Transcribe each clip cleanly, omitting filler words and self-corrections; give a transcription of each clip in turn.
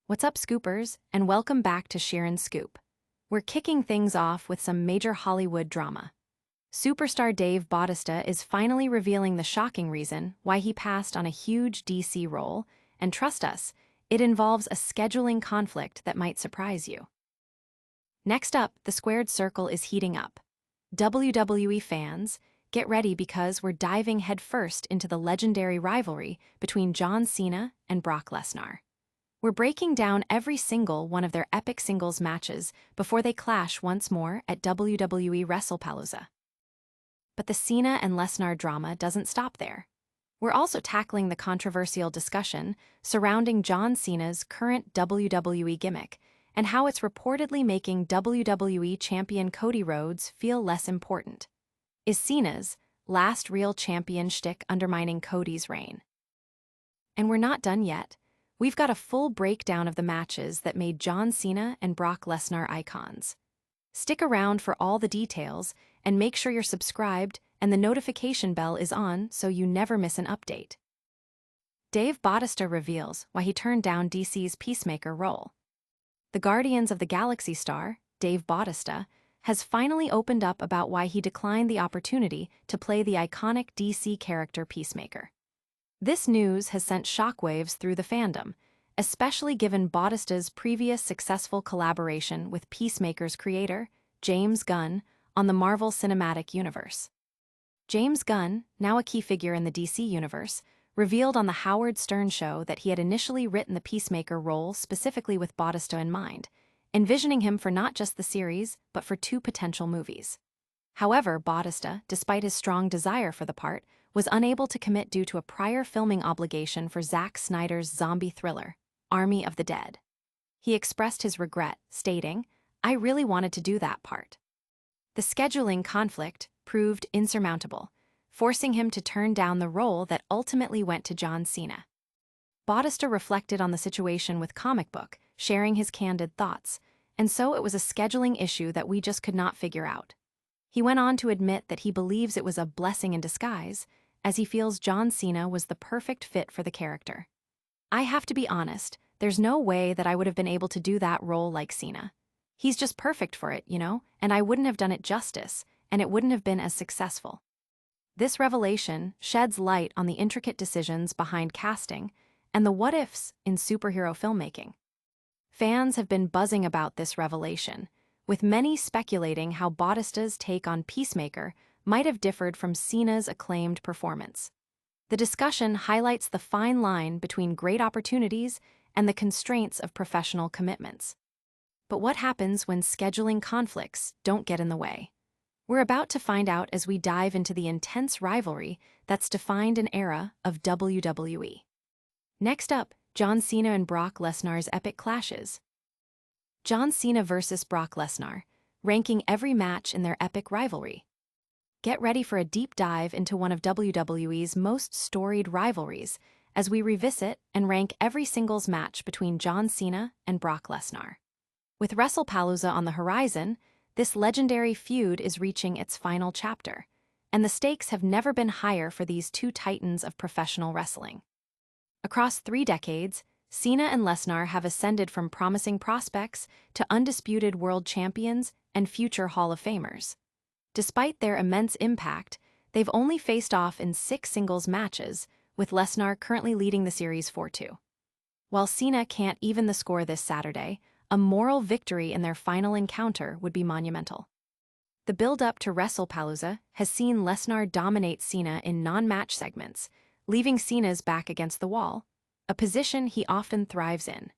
What's up, Scoopers, and welcome back to Sheeran Scoop. We're kicking things off with some major Hollywood drama. Superstar Dave Bautista is finally revealing the shocking reason why he passed on a huge DC role, and trust us, it involves a scheduling conflict that might surprise you. Next up, the squared circle is heating up. WWE fans, get ready because we're diving headfirst into the legendary rivalry between John Cena and Brock Lesnar. We're breaking down every single one of their epic singles matches before they clash once more at WWE Wrestlepalooza. But the Cena and Lesnar drama doesn't stop there. We're also tackling the controversial discussion surrounding John Cena's current WWE gimmick and how it's reportedly making WWE Champion Cody Rhodes feel less important. Is Cena's last real champion shtick undermining Cody's reign? And we're not done yet. We've got a full breakdown of the matches that made John Cena and Brock Lesnar icons. Stick around for all the details and make sure you're subscribed and the notification bell is on so you never miss an update. Dave Bautista reveals why he turned down DC's Peacemaker role. The Guardians of the Galaxy star, Dave Bautista, has finally opened up about why he declined the opportunity to play the iconic DC character Peacemaker. This news has sent shockwaves through the fandom, especially given Bautista's previous successful collaboration with Peacemaker's creator, James Gunn, on the Marvel Cinematic Universe. James Gunn, now a key figure in the DC universe, revealed on The Howard Stern Show that he had initially written the Peacemaker role specifically with Bautista in mind, envisioning him for not just the series, but for 2 potential movies. However, Bautista, despite his strong desire for the part, was unable to commit due to a prior filming obligation for Zack Snyder's zombie thriller, Army of the Dead. He expressed his regret, stating, "I really wanted to do that part." The scheduling conflict proved insurmountable, forcing him to turn down the role that ultimately went to John Cena. Bautista reflected on the situation with Comic Book, sharing his candid thoughts, and so it was a scheduling issue that we just could not figure out. He went on to admit that he believes it was a blessing in disguise, as he feels John Cena was the perfect fit for the character. "I have to be honest, there's no way that I would have been able to do that role like Cena. He's just perfect for it, and I wouldn't have done it justice, and it wouldn't have been as successful." This revelation sheds light on the intricate decisions behind casting and the what-ifs in superhero filmmaking. Fans have been buzzing about this revelation, with many speculating how Bautista's take on Peacemaker might have differed from Cena's acclaimed performance. The discussion highlights the fine line between great opportunities and the constraints of professional commitments. But what happens when scheduling conflicts don't get in the way? We're about to find out as we dive into the intense rivalry that's defined an era of WWE. Next up, John Cena and Brock Lesnar's epic clashes. John Cena versus Brock Lesnar, ranking every match in their epic rivalry. Get ready for a deep dive into one of WWE's most storied rivalries as we revisit and rank every singles match between John Cena and Brock Lesnar. With Wrestlepalooza on the horizon, this legendary feud is reaching its final chapter, and the stakes have never been higher for these 2 titans of professional wrestling. Across 3 decades, Cena and Lesnar have ascended from promising prospects to undisputed world champions and future Hall of Famers. Despite their immense impact, they've only faced off in 6 singles matches, with Lesnar currently leading the series 4-2. While Cena can't even the score this Saturday, a moral victory in their final encounter would be monumental. The build-up to Wrestlepalooza has seen Lesnar dominate Cena in non-match segments, leaving Cena's back against the wall, a position he often thrives in.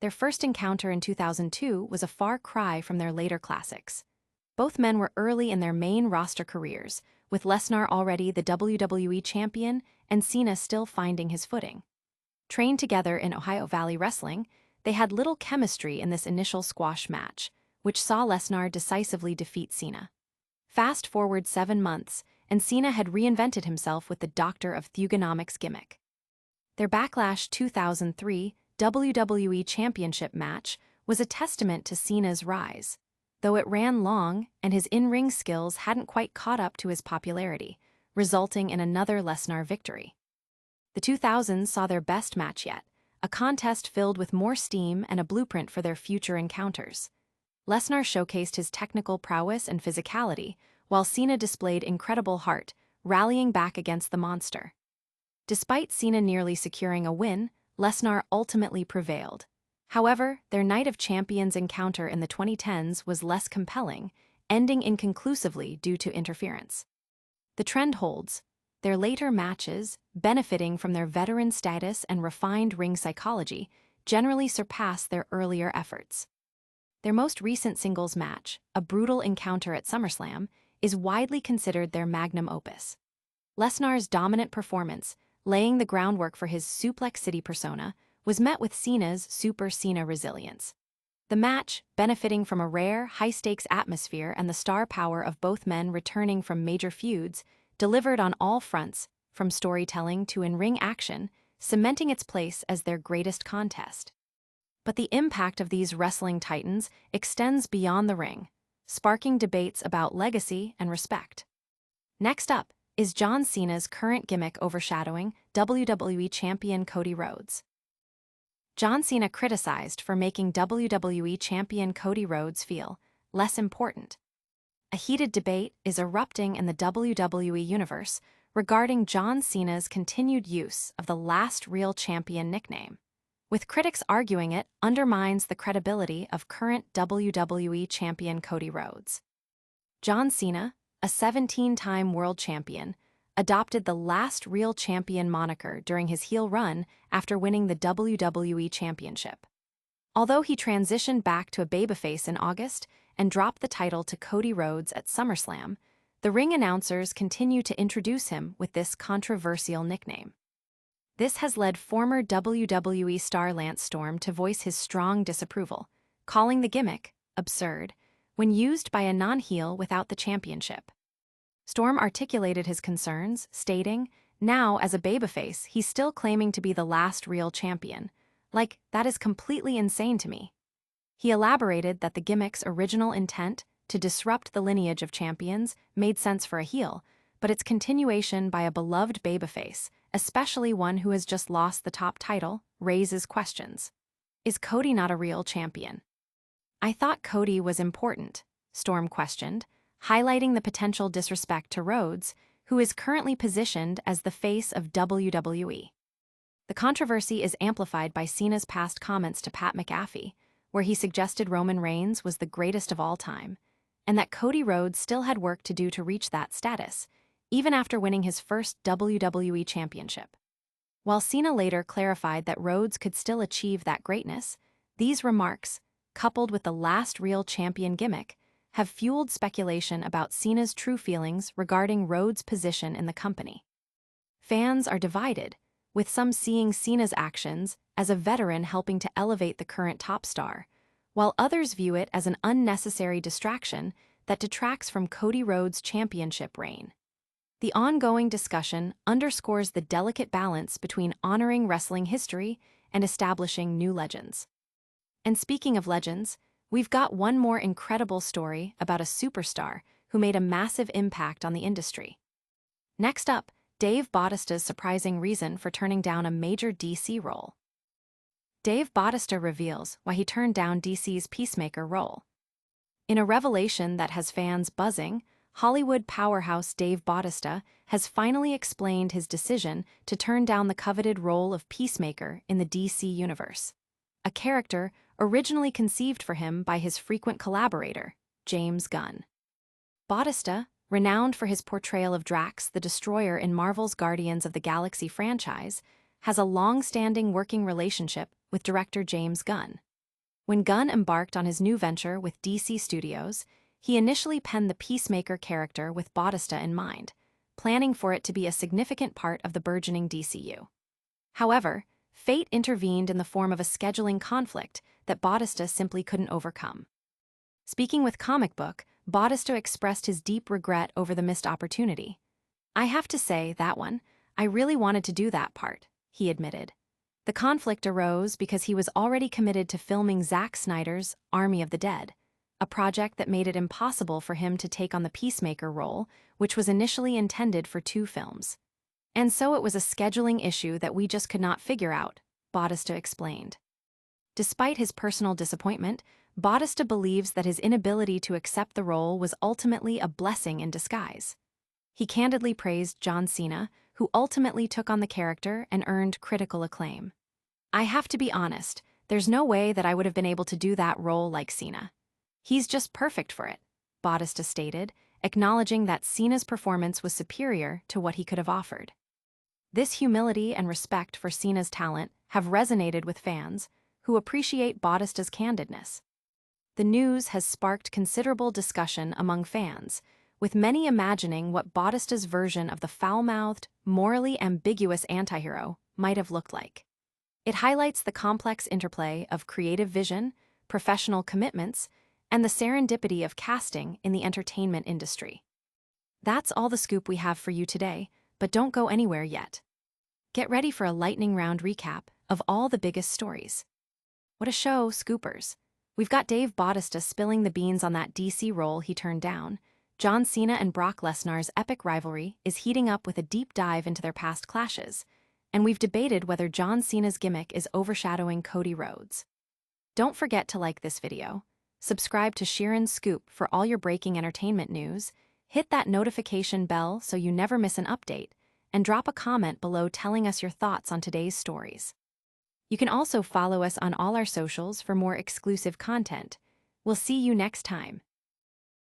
Their first encounter in 2002 was a far cry from their later classics. Both men were early in their main roster careers, with Lesnar already the WWE Champion and Cena still finding his footing. Trained together in Ohio Valley Wrestling, they had little chemistry in this initial squash match, which saw Lesnar decisively defeat Cena. Fast forward 7 months, and Cena had reinvented himself with the Doctor of Thugonomics gimmick. Their Backlash 2003 WWE Championship match was a testament to Cena's rise, though it ran long and his in-ring skills hadn't quite caught up to his popularity, resulting in another Lesnar victory. The 2000s saw their best match yet, a contest filled with more steam and a blueprint for their future encounters. Lesnar showcased his technical prowess and physicality, while Cena displayed incredible heart, rallying back against the monster. Despite Cena nearly securing a win, Lesnar ultimately prevailed. However, their Night of Champions encounter in the 2010s was less compelling, ending inconclusively due to interference. The trend holds. Their later matches, benefiting from their veteran status and refined ring psychology, generally surpass their earlier efforts. Their most recent singles match, a brutal encounter at SummerSlam, is widely considered their magnum opus. Lesnar's dominant performance, laying the groundwork for his Suplex City persona, was met with Cena's Super Cena resilience. The match, benefiting from a rare, high-stakes atmosphere and the star power of both men returning from major feuds, delivered on all fronts, from storytelling to in-ring action, cementing its place as their greatest contest. But the impact of these wrestling titans extends beyond the ring, sparking debates about legacy and respect. Next up is John Cena's current gimmick overshadowing WWE Champion Cody Rhodes. John Cena criticized for making WWE Champion Cody Rhodes feel less important. A heated debate is erupting in the WWE universe regarding John Cena's continued use of the last real champion nickname, with critics arguing it undermines the credibility of current WWE Champion Cody Rhodes. John Cena, a 17-time world champion, adopted the last real champion moniker during his heel run after winning the WWE Championship. Although he transitioned back to a babyface in August and dropped the title to Cody Rhodes at SummerSlam, the ring announcers continue to introduce him with this controversial nickname. This has led former WWE star Lance Storm to voice his strong disapproval, calling the gimmick absurd when used by a non-heel without the championship. Storm articulated his concerns, stating, "Now, as a babyface, he's still claiming to be the last real champion. Like, that is completely insane to me." He elaborated that the gimmick's original intent, to disrupt the lineage of champions, made sense for a heel, but its continuation by a beloved babyface, especially one who has just lost the top title, raises questions. Is Cody not a real champion? "I thought Cody was important," Storm questioned, highlighting the potential disrespect to Rhodes, who is currently positioned as the face of WWE. The controversy is amplified by Cena's past comments to Pat McAfee, where he suggested Roman Reigns was the greatest of all time, and that Cody Rhodes still had work to do to reach that status, even after winning his first WWE Championship. While Cena later clarified that Rhodes could still achieve that greatness, these remarks, coupled with the last real champion gimmick, have fueled speculation about Cena's true feelings regarding Rhodes' position in the company. Fans are divided, with some seeing Cena's actions as a veteran helping to elevate the current top star, while others view it as an unnecessary distraction that detracts from Cody Rhodes' championship reign. The ongoing discussion underscores the delicate balance between honoring wrestling history and establishing new legends. And speaking of legends, we've got one more incredible story about a superstar who made a massive impact on the industry. Next up, Dave Bautista's surprising reason for turning down a major DC role. Dave Bautista reveals why he turned down DC's Peacemaker role. In a revelation that has fans buzzing, Hollywood powerhouse Dave Bautista has finally explained his decision to turn down the coveted role of Peacemaker in the DC universe, a character originally conceived for him by his frequent collaborator, James Gunn. Bautista, renowned for his portrayal of Drax the Destroyer in Marvel's Guardians of the Galaxy franchise, has a long-standing working relationship with director James Gunn. When Gunn embarked on his new venture with DC Studios, he initially penned the Peacemaker character with Bautista in mind, planning for it to be a significant part of the burgeoning DCU. However, fate intervened in the form of a scheduling conflict that Bautista simply couldn't overcome. Speaking with Comic Book, Bautista expressed his deep regret over the missed opportunity. "I have to say, that one, I really wanted to do that part," he admitted. The conflict arose because he was already committed to filming Zack Snyder's Army of the Dead, a project that made it impossible for him to take on the Peacemaker role, which was initially intended for 2 films. "And so it was a scheduling issue that we just could not figure out," Bautista explained. Despite his personal disappointment, Bautista believes that his inability to accept the role was ultimately a blessing in disguise. He candidly praised John Cena, who ultimately took on the character and earned critical acclaim. "I have to be honest, there's no way that I would have been able to do that role like Cena. He's just perfect for it," Bautista stated, acknowledging that Cena's performance was superior to what he could have offered. This humility and respect for Cena's talent have resonated with fans, who appreciate Bautista's candidness. The news has sparked considerable discussion among fans, with many imagining what Bautista's version of the foul-mouthed, morally ambiguous antihero might have looked like. It highlights the complex interplay of creative vision, professional commitments, and the serendipity of casting in the entertainment industry. That's all the scoop we have for you today, but don't go anywhere yet. Get ready for a lightning round recap of all the biggest stories. What a show, Scoopers! We've got Dave Bautista spilling the beans on that DC role he turned down. John Cena and Brock Lesnar's epic rivalry is heating up with a deep dive into their past clashes, and we've debated whether John Cena's gimmick is overshadowing Cody Rhodes. Don't forget to like this video, subscribe to Sheeran's Scoop for all your breaking entertainment news, hit that notification bell so you never miss an update, and drop a comment below telling us your thoughts on today's stories. You can also follow us on all our socials for more exclusive content. We'll see you next time.